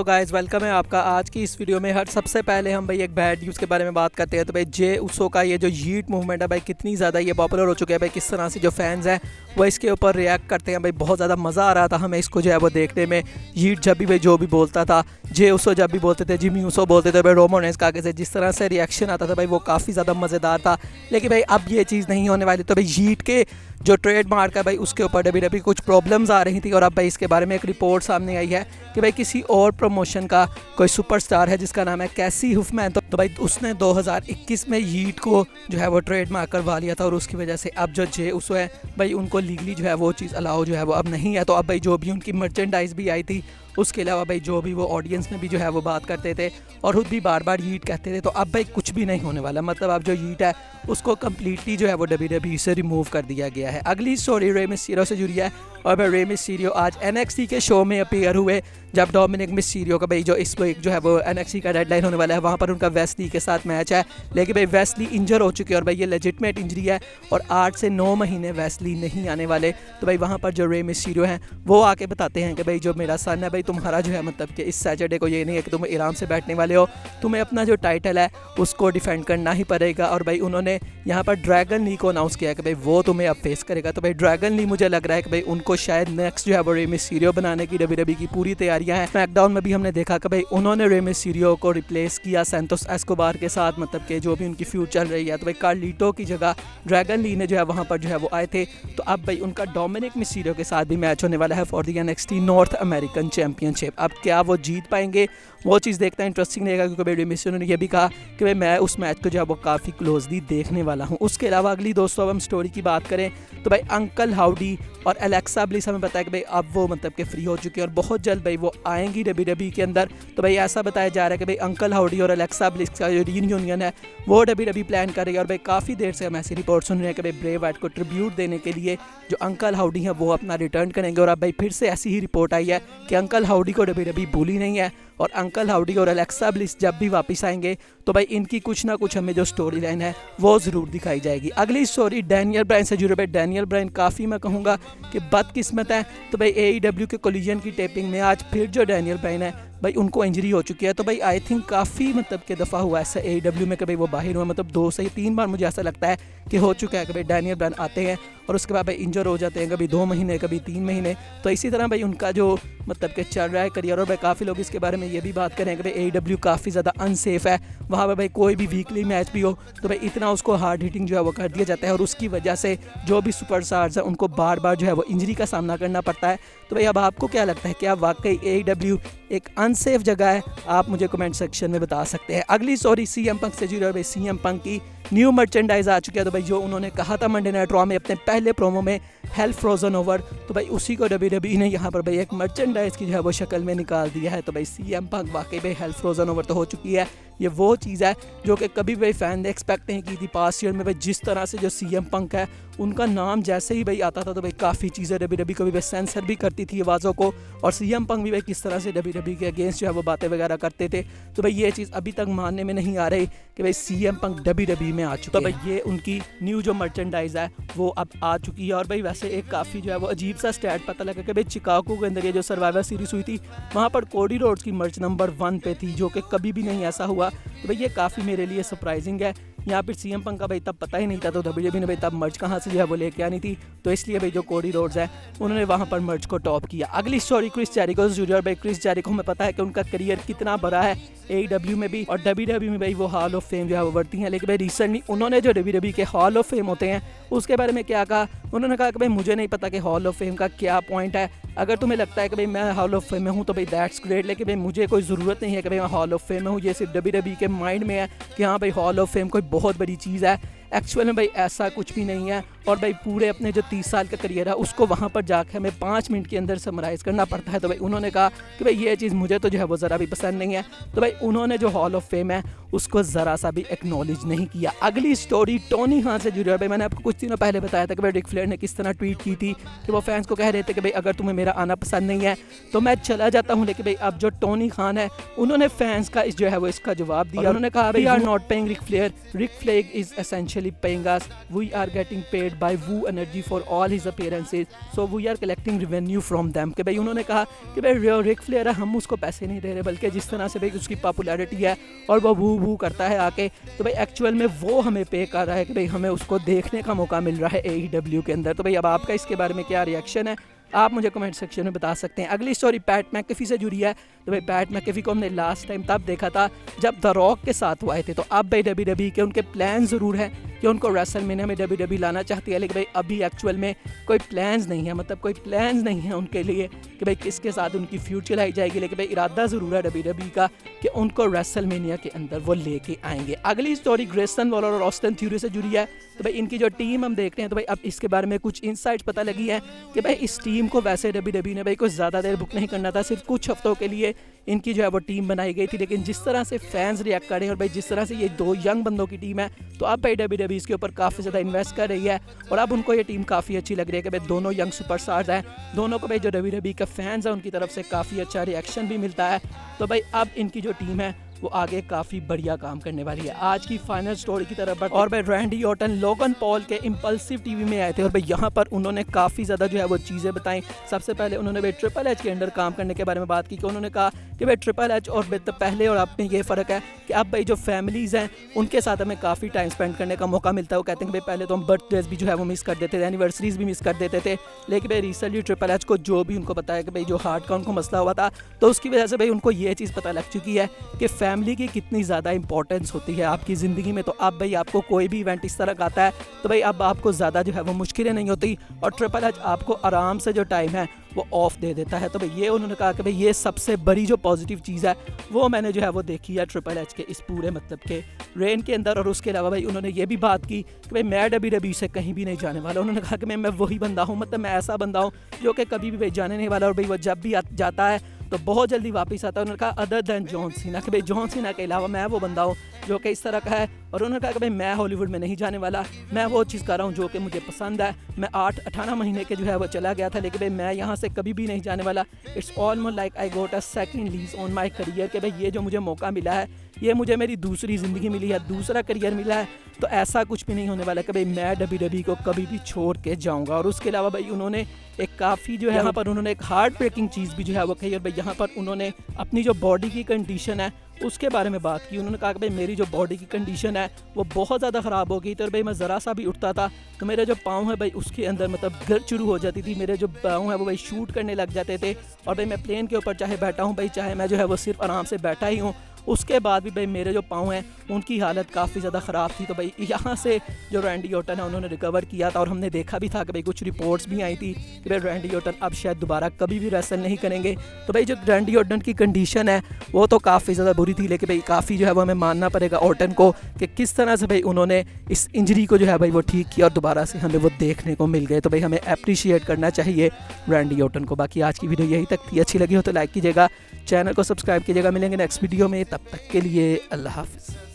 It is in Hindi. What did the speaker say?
तो गाइस वेलकम है आपका आज की इस वीडियो में। सबसे पहले हम भाई एक बैड न्यूज़ के बारे में बात करते हैं। तो भाई जे उसो का ये जो यीट मूवमेंट है भाई कितनी ज़्यादा ये पॉपुलर हो चुका है भाई, किस तरह से जो फैंस हैं वो इसके ऊपर रिएक्ट करते हैं भाई। बहुत ज़्यादा मज़ा आ रहा था हमें इसको जो है वो देखने में। यीट जब भी भाई जो भी बोलता था, जे उसो जब भी बोलते थे, जिमी उसो बोलते थे भाई, रोमन रेंस का आगे से जिस तरह से रिएक्शन आता था भाई वो काफ़ी ज़्यादा मज़ेदार था। लेकिन भाई अब ये चीज़ नहीं होने वाली। तो भाई यीट के जो ट्रेडमार्क है भाई उसके ऊपर डब्ल्यूडब्ल्यूई कुछ प्रॉब्लम्स आ रही थी और अब भाई इसके बारे में एक रिपोर्ट सामने आई है कि भाई किसी और प्रमोशन का कोई सुपरस्टार है जिसका नाम है कैसी हुफमैन। तो भाई उसने 2021 में यीट को जो है वो ट्रेडमार्क करवा लिया था और उसकी वजह से अब जो जे उसो है भाई उनको लीगली जो है वो चीज़ अलाउ जो है वो अब नहीं है। तो अब भाई जो भी उनकी मर्चेंडाइज भी आई थी, उसके अलावा भाई जो भी वो ऑडियंस में भी जो है वो बात करते थे और खुद भी बार बार यीट कहते थे, तो अब भाई कुछ भी नहीं होने वाला। मतलब अब जो यीट है उसको कम्प्लीटली जो है वो डब्ल्यूडब्ल्यूई से रिमूव कर दिया गया है। अगली स्टोरी रे मिस्टीरियो से जुड़ी है और भाई रे मिस्टीरियो आज NXT के शो में अपीयर हुए जब डोमिनिक मिस्टीरियो का भाई जो इस वीक जो है वो NXT का डेडलाइन होने वाला है, वहाँ पर उनका वेस्ली के साथ मैच है। लेकिन भाई वेस्ली इंजर हो चुकी है और भाई ये लेजिटमेट इंजरी है और 8 से 9 महीने वेस्ली नहीं आने वाले। तो भाई वहाँ पर जो रे मिस्टीरियो हैं वो आके बताते हैं कि भाई जो मेरा सन है भाई तुम्हारा जो है मतलब कि इस सैटरडे को ये नहीं है कि तुम आराम से बैठने वाले हो, तुम्हें अपना जो टाइटल है उसको डिफेंड करना ही पड़ेगा। और भाई उन्होंने यहाँ पर ड्रैगन ली को अनाउंस किया कि भाई वो तुम्हें अब फेस करेगा। तो भाई ड्रैगन ली मुझे लग रहा है कि भाई उनको शायद नेक्स्ट जो है वो रे मिस्टीरियो बनाने की डब्ल्यूडब्ल्यूई की पूरी तैयारियां हैं। स्मैकडाउन में भी हमने देखा कि भाई उन्होंने रे मिस्टीरियो को रिप्लेस किया सैंटोस एस्कोबार के साथ, मतलब कि जो भी उनकी फ्यूड चल रही है। तो भाई कार्लिटो की जगह ड्रैगन ली ने जो है वहाँ पर जो है वो आए थे। तो अब भाई उनका डोमिनिक मिस्टीरियो के साथ भी मैच होने वाला है for the NXT north American championship. अब क्या वो जीत पाएंगे वो चीज़ देखना इंटरेस्टिंग रहेगा, क्योंकि भाई मिस्टीरियो ने यह भी कहा कि भाई मैं उस मैच को जो है वो काफ़ी क्लोजली देखने वाला हूँ। उसके अलावा अगली दोस्तों अब हम स्टोरी की बात करें तो भाई अंकल हाउडी और एलेक्सा ब्लिस हमें बताया कि भाई अब वो मतलब कि फ्री हो चुके हैं और बहुत जल्द भाई वो आएंगी डब्ल्यूडब्ल्यूई के अंदर। तो भाई ऐसा बताया जा रहा है कि भाई अंकल हाउडी और एलेक्सा ब्लिस का जो रीयूनियन है वो डब्ल्यूडब्ल्यूई प्लान कर रही है। और भाई काफ़ी देर से हम ऐसी रिपोर्ट सुन रहे हैं कि भाई ब्रे वाइट को ट्रिब्यूट देने के लिए जो अंकल हाउडी हैं वो अपना रिटर्न करेंगे। और अब भाई फिर से ऐसी ही रिपोर्ट आई है कि अंकल हाउडी को डब्ल्यूडब्ल्यूई भूली नहीं है और अंकल हाउडी और एलेक्सा ब्लिस जब भी वापस आएंगे तो भाई इनकी कुछ ना कुछ हमें जो स्टोरी लाइन है वो ज़रूर दिखाई जाएगी। अगली स्टोरी डैनियल ब्रायन से जुड़े। भाई डैनियल ब्रायन काफ़ी मैं कहूँगा कि बदकिस्मत है। तो भाई AEW के कोलिजन की टेपिंग में आज फिर जो डैनियल ब्रायन है भाई उनको इंजरी हो चुकी है। तो भाई आई थिंक काफ़ी मतलब के दफ़ा हुआ ऐसा AEW में कि भाई वो बाहर हुआ, मतलब 2 से 3 बार मुझे ऐसा लगता है कि हो चुका है कि भाई डैनियल ब्रायन आते हैं और उसके बाद भाई इंजर हो जाते हैं, कभी 2 महीने कभी 3 महीने। तो इसी तरह भाई उनका जो मतलब कि चल रहा है करियर। और भाई काफ़ी लोग इसके बारे में ये भी बात करें कि भाई AEW काफ़ी ज़्यादा अनसेफ है, वहाँ पर भाई कोई भी वीकली मैच भी हो तो भाई इतना उसको हार्ड हिटिंग जो है वो कर दिया जाता है और उसकी वजह से जो भी सुपरस्टार्स हैं उनको बार बार जो है वो इंजरी का सामना करना पड़ता है। तो भाई अब आपको क्या लगता है, क्या वाकई AEW एक अनसेफ जगह है? आप मुझे कमेंट सेक्शन में बता सकते हैं। अगली स्टोरी CM पंक से जुड़ी है। भाई CM पंक की न्यू मर्चेंडाइज आ चुकी है। तो भाई जो उन्होंने कहा था मंडे नाइट रॉ में अपने पहले प्रोमो में हेल फ्रोजन ओवर, तो भाई उसी को डब्ल्यूडब्ल्यूई ने यहाँ पर भाई एक मर्चेंडाइज की जो है वो शक्ल में निकाल दिया है। तो भाई CM पंक वाकई भाई हेल फ्रोजन ओवर तो हो चुकी है। ये वो चीज़ है जो कि कभी भाई फैन ने एक्सपेक्ट नहीं की थी पास्ट ईयर में। भाई जिस तरह से जो CM पंक है उनका नाम जैसे ही भाई आता था तो भाई काफ़ी चीज़ें डब्ल्यूडब्ल्यूई को भी भाई सेंसर भी करती थी आवाज़ों को, और CM पंक भी भाई किस तरह से डब्ल्यूडब्ल्यूई के अगेंस्ट जो है वो बातें वगैरह करते थे। तो भाई ये चीज़ अभी तक मानने में नहीं आ रही कि भाई CM पंक डब्ल्यूडब्ल्यूई में आ चुके हैं। तो भाई ये उनकी न्यू जो मर्चेंडाइज है वो अब आ चुकी है। और भाई वैसे एक काफ़ी जो है वो अजीब सा स्टैट पता लगा कि भाई चिकागो के अंदर ये जो सर्वाइवर सीरीज हुई थी वहाँ पर कोडी रोड्स की मर्च नंबर 1 पे थी, जो कि कभी भी नहीं ऐसा हुआ। तो भाई ये काफ़ी मेरे लिए सरप्राइजिंग है। यहाँ पर CM पंक का भाई तब पता ही नहीं था, तो डब्ल्यूडब्ल्यूई ने भाई तब मर्च कहाँ से जो है वो लेके आनी थी, तो इसलिए भाई जो कोडी रोड्स है उन्होंने वहाँ पर मर्च को टॉप किया। अगली स्टोरी क्रिस जेरिको से जुड़ी है। भाई क्रिस जेरिको में पता है कि उनका करियर कितना बड़ा है AEW में भी और WWE में भाई वो हॉल ऑफ फेम जो है वो बढ़ती हैं। लेकिन भाई रिसेंटली उन्होंने जो WWE के हॉल ऑफ फेम होते हैं उसके बारे में क्या कहा, उन्होंने कहा कि भाई मुझे नहीं पता कि हॉल ऑफ फेम का क्या पॉइंट है। अगर तुम्हें लगता है कि भाई मैं हॉल ऑफ फेम में हूँ तो भाई दैट्स ग्रेट, लेकिन भाई मुझे कोई ज़रूरत नहीं है कि भाई मैं हॉल ऑफ फेम में हूँ। ये सिर्फ WWE के माइंड में है कि हाँ भाई हॉल ऑफ फेम कोई बहुत बड़ी चीज़ है। एक्चुअल में भाई ऐसा कुछ भी नहीं है। और भाई पूरे अपने जो 30 साल का करियर है उसको वहाँ पर जाकर हमें 5 मिनट के अंदर समराइज़ करना पड़ता है। तो भाई उन्होंने कहा कि भाई ये चीज़ मुझे तो जो है वो ज़रा भी पसंद नहीं है। तो भाई उन्होंने जो हॉल ऑफ फेम है उसको ज़रा सा भी एक्नॉलेज नहीं किया। अगली स्टोरी टोनी खान से जुड़ी है। भाई मैंने आपको कुछ दिनों पहले बताया था कि भाई रिक फ्लेयर ने किस तरह ट्वीट की थी कि वो फैंस को कह रहे थे कि भाई अगर तुम्हें मेरा आना पसंद नहीं है तो मैं चला जाता हूँ। लेकिन भाई अब जो टोनी खान है उन्होंने फैंस का जो है वो इसका जवाब दिया। उन्होंने कहा we are not paying Ric Flair, Ric Flair is essentially paying us, we are getting paid by Woo Energy for all his appearances, so we are collecting revenue from them. कि भाई उन्होंने कहा कि भाई रिक फ्लेयर है, हम उसको पैसे नहीं दे रहे, बल्कि जिस तरह से भाई उसकी पॉपुलैरिटी है और वो वू वू करता है आके, तो भाई एक्चुअल में वो हमें पे कर रहा है कि भाई हमें उसको देखने का मौका मिल रहा है AEW के अंदर। तो भाई अब आपका इसके बारे में क्या रिएक्शन है आप मुझे कमेंट सेक्शन में बता सकते हैं। अगली स्टोरी पैट मैकेफी से जुड़ी है। तो भाई पैट मैकेफी को हमने लास्ट टाइम तब देखा था जब द रॉक के साथ वो आए थे। तो अब भाई WWE के उनके प्लान ज़रूर हैं कि उनको रेसलमेनिया में WWE लाना चाहती है, लेकिन भाई अभी एक्चुअल में कोई प्लान्स नहीं है, मतलब कोई प्लान्स नहीं है उनके लिए कि भाई किसके साथ उनकी फ्यूड चलाई जाएगी। लेकिन भाई इरादा ज़रूर है WWE का कि उनको रेसलमेनिया के अंदर वो लेके आएंगे। अगली स्टोरी ग्रेसन वॉलर और ऑस्टिन थ्यूरी से जुड़ी है। तो भाई इनकी जो टीम हम देख रहे हैं, तो भाई अब इसके बारे में कुछ इनसाइट्स पता लगी है कि भाई इस टीम को वैसे WWE ने भाई कुछ ज़्यादा देर बुक नहीं करना था, सिर्फ कुछ हफ्तों के लिए इनकी जो है वो टीम बनाई गई थी। लेकिन जिस तरह से फैंस रिएक्ट कर रहे हैं और भाई जिस तरह से ये दो यंग बंदों की टीम है, तो अब भाई WWE इसके ऊपर काफ़ी ज़्यादा इन्वेस्ट कर रही है और अब उनको ये टीम काफ़ी अच्छी लग रही है कि भाई दोनों यंग सुपरस्टार्स हैं, दोनों को भाई जो WWE के फैंस हैं उनकी तरफ से काफ़ी अच्छा रिएक्शन भी मिलता है। तो भाई अब इनकी जो टीम है वो आगे काफ़ी बढ़िया काम करने वाली है। आज की फाइनल स्टोरी की तरफ बढ़ते और भाई रैंडी ऑर्टन लोगन पॉल के इम्पल्सिव टीवी में आए थे और भाई यहाँ पर उन्होंने काफ़ी ज़्यादा जो है वो चीज़ें बताई। सबसे पहले उन्होंने भाई ट्रिपल एच के अंडर काम करने के बारे में बात की कि उन्होंने कहा कि भाई ट्रिपल एच और पहले और अब में ये फ़र्क है कि अब भाई जो फैमिलीज़ हैं उनके साथ हमें काफ़ी टाइम स्पेंड करने का मौका मिलता है। वो कहते हैं कि भाई पहले तो हम बर्थडेज भी जो है वो मिस कर देते थे, एनिवर्सरीज भी मिस कर देते थे, लेकिन भाई रिसेंटली ट्रिपल एच को जो भी उनको बताया कि भाई जो हार्ट का उनको मसला हुआ था, तो उसकी वजह से भाई उनको ये चीज़ पता लग चुकी है कि फैमिली की कितनी ज़्यादा इंपॉर्टेंस होती है आपकी ज़िंदगी में। तो अब भाई आपको कोई भी इवेंट इस तरह का आता है तो भाई अब आपको ज़्यादा जो है वो मुश्किलें नहीं होती और ट्रिपल एच आपको आराम से जो टाइम है वो ऑफ दे देता है। तो भाई ये उन्होंने कहा कि भाई ये सबसे बड़ी जो पॉजिटिव चीज़ है वो मैंने जो है वो देखी है ट्रिपल एच के इस पूरे मतलब के रेन के अंदर। और उसके अलावा भाई उन्होंने ये भी बात की कि भाई मैं WWE से कहीं भी नहीं जाने वाला। उन्होंने कहा कि मैं वही बंदा हूँ, मतलब मैं ऐसा बंदा हूँ जो कि कभी भी भाई जाने नहीं वाला और भाई वो जब भी जाता है तो बहुत जल्दी वापस आता है। उन्होंने कहा अदर दैन जॉन सीना, कि भाई जॉन सीना के अलावा मैं वो बंदा हूँ जो कि इस तरह का है। और उन्होंने कहा कि भाई मैं हॉलीवुड में नहीं जाने वाला, मैं वो चीज़ कर रहा हूँ जो कि मुझे पसंद है। मैं 8-18 महीने के जो है वो चला गया था, लेकिन भाई मैं यहाँ से कभी भी नहीं जाने वाला। It's almost like I got a second lease on my career, कि भाई ये जो मुझे मौका मिला है ये मुझे मेरी दूसरी ज़िंदगी मिली है, दूसरा करियर मिला है, तो ऐसा कुछ भी नहीं होने वाला कि भाई मैं WWE को कभी भी छोड़ के जाऊँगा। और उसके अलावा भाई उन्होंने एक काफ़ी जो है यहाँ पर उन्होंने एक हार्ट ब्रेकिंग चीज़ भी जो है वो कही और भाई यहाँ पर उन्होंने अपनी जो बॉडी की कंडीशन है उसके बारे में बात की। उन्होंने कहा कि भाई मेरी जो बॉडी की कंडीशन है वो बहुत ज़्यादा ख़राब हो गई थी और भाई मैं ज़रा सा भी उठता था तो मेरे जो पाँव है भाई उसके अंदर मतलब गर्द शुरू हो जाती थी, मेरे जो पाँव है वो भाई शूट करने लग जाते थे। और भाई मैं प्लेन के ऊपर चाहे बैठा हूँ भाई, चाहे मैं जो है वो सिर्फ आराम से बैठा ही हूँ, उसके बाद भी भाई मेरे जो पाँव हैं उनकी हालत काफ़ी ज़्यादा ख़राब थी। तो भाई यहाँ से जो रैंडी ऑर्टन है उन्होंने रिकवर किया था और हमने देखा भी था कि भाई कुछ रिपोर्ट्स भी आई थी कि भाई रैंडी ऑर्टन अब शायद दोबारा कभी भी रेसल नहीं करेंगे। तो भाई जो रैंडी ऑर्टन की कंडीशन है वो तो काफ़ी ज़्यादा बुरी थी, लेकिन भाई काफ़ी जो है वो हमें मानना पड़ेगा ऑर्टन को कि किस तरह से भाई उन्होंने इस इंजरी को जो है भाई वो ठीक किया और दोबारा से हमें वो देखने को मिल गए। तो भाई हमें अप्रिशिएट करना चाहिए रैंडी ऑर्टन को। बाकी आज की वीडियो यही तक थी, अच्छी लगी हो तो लाइक कीजिएगा, चैनल को सब्सक्राइब कीजिएगा। मिलेंगे नेक्स्ट वीडियो में, तब तक के लिए अल्लाह हाफ़िज़।